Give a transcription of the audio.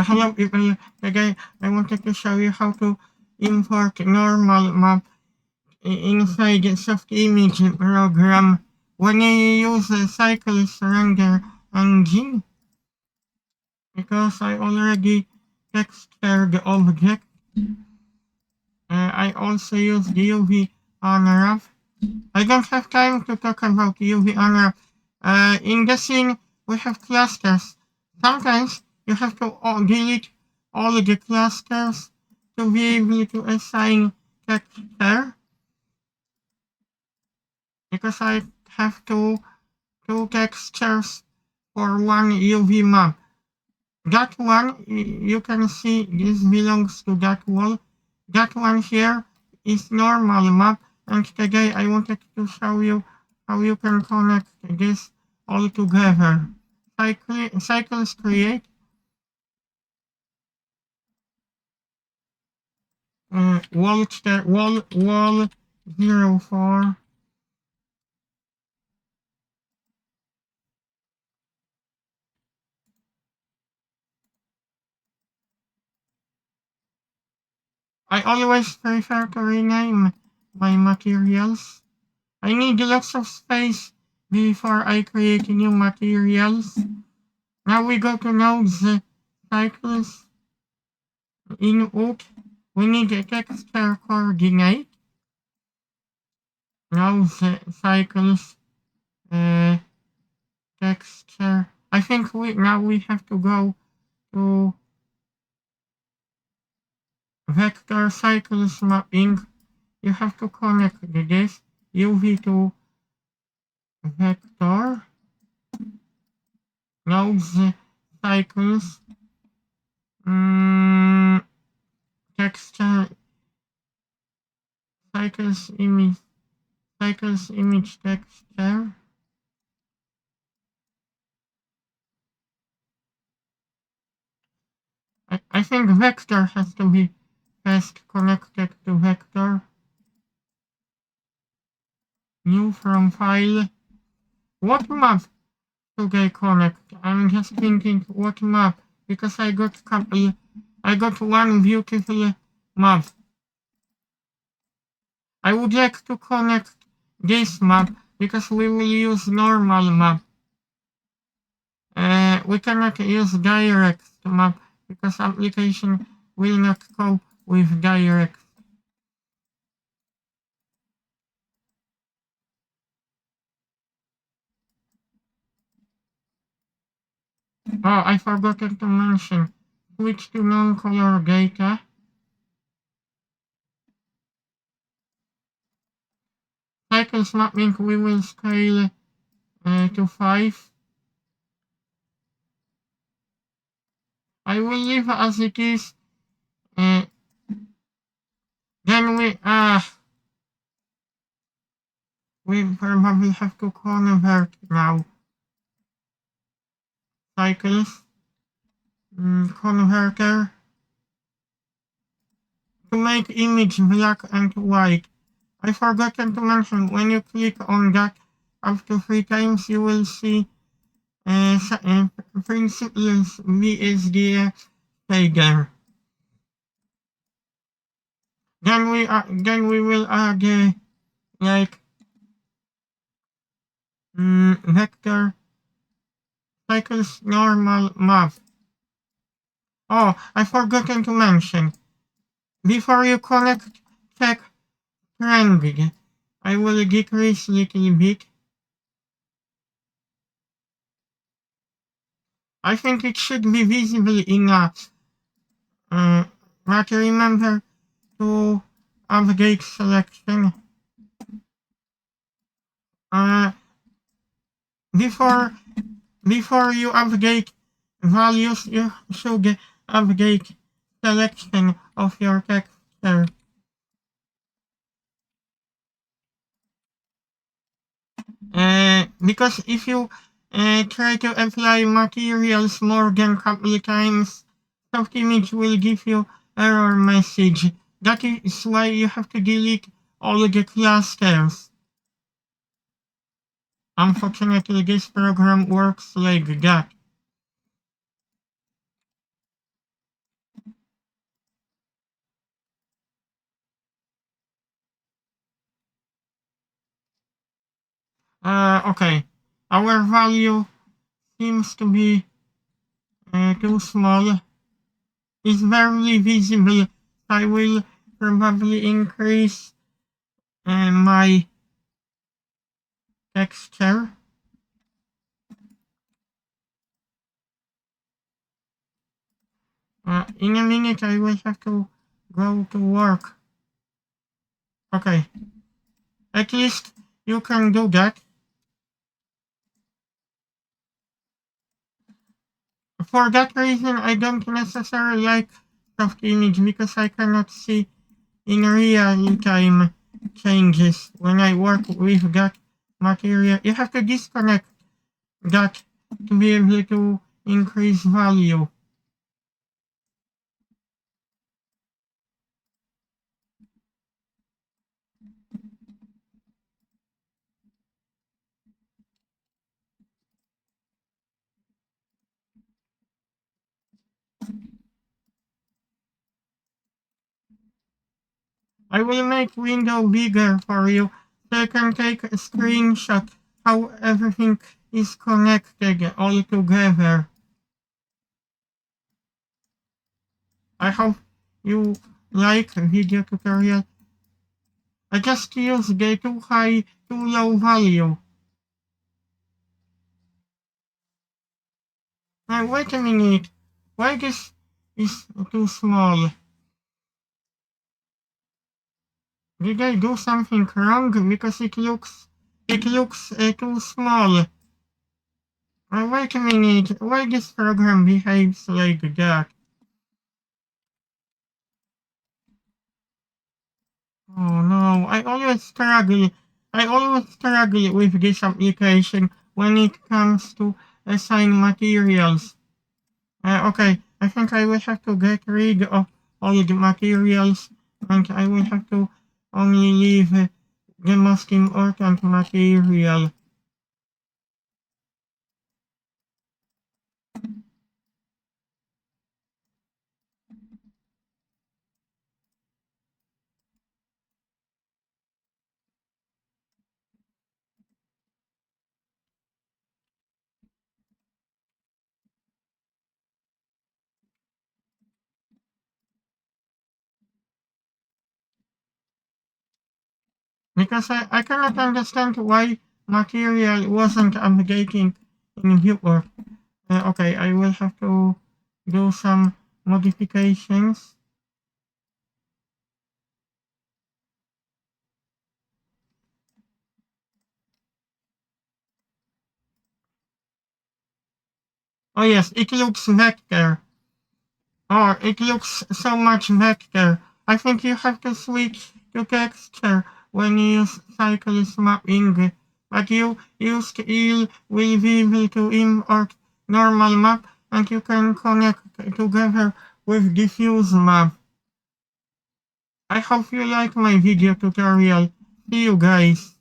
Hello people, today I wanted to show you how to import normal map inside Softimage program when you use a cycles render engine, because I already textured the object. I also use the UV unwrap. I don't have time to talk about UV unwrap. In the scene we have clusters. Sometimes you have to delete all the clusters to be able to assign texture, because I have two textures for one UV map. That one, you can see this belongs to that wall. That one here is normal map, and today I wanted to show you how you can connect this all together. Cycles create wall 04. I always prefer to rename my materials. I need lots of space before I create new materials. Now we go to nodes, cycles. In OOP, we need a texture coordinate. Nodes, cycles, texture. I think we have to go to vector cycles mapping. You have to connect this UV to vector, nodes, cycles, texture, cycles image texture. I think vector has to be first connected to vector. New from file. What map should I connect? I'm just thinking what map, because I got one beautiful map. I would like to connect this map because we will use normal map. We cannot use direct map because application will not cope with direct. Oh, I forgot to mention. Switch to non-color data. Cycles mapping we will scale to 5. I will leave as it is. Then we probably have to convert now. Cycles, converter, to make image black and white. I forgot to mention, when you click on that up to 3 times, you will see principles BSD figure. Then we will add like vector cycles normal map. Oh, I forgot to mention. Before you connect, check trending. I will decrease little bit. I think it should be visible enough. But remember to update selection. Before you update values, you should update selection of your texture. Because if you try to apply materials more than couple times, Softimage will give you error message. That is why you have to delete all the clusters. Unfortunately, this program works like that. Okay. Our value seems to be too small. It's barely visible. I will probably increase my texture. In a minute I will have to go to work. Okay. At least you can do that. For that reason, I don't necessarily like Softimage because I cannot see in real time changes when I work with that material. You have to disconnect that to be able to increase value. I will make window bigger for you so you can take a screenshot how everything is connected all together. I hope you like video tutorial. I just use the too high, too low value. Now wait a minute. Why this is too small? Did I do something wrong? Because it looks too small. Wait a minute. Why this program behaves like that? Oh no, I always struggle with this application when it comes to assign materials. Okay, I think I will have to get rid of all the materials and I will have to only leave the most important material. Because I cannot understand why material wasn't updating in viewer. Okay, I will have to do some modifications. Oh yes, it looks vector. Oh, it looks so much vector. I think you have to switch to texture when you use cyclist mapping. But you still will be able to import normal map and you can connect together with diffuse map. I hope you like my video tutorial. See you guys.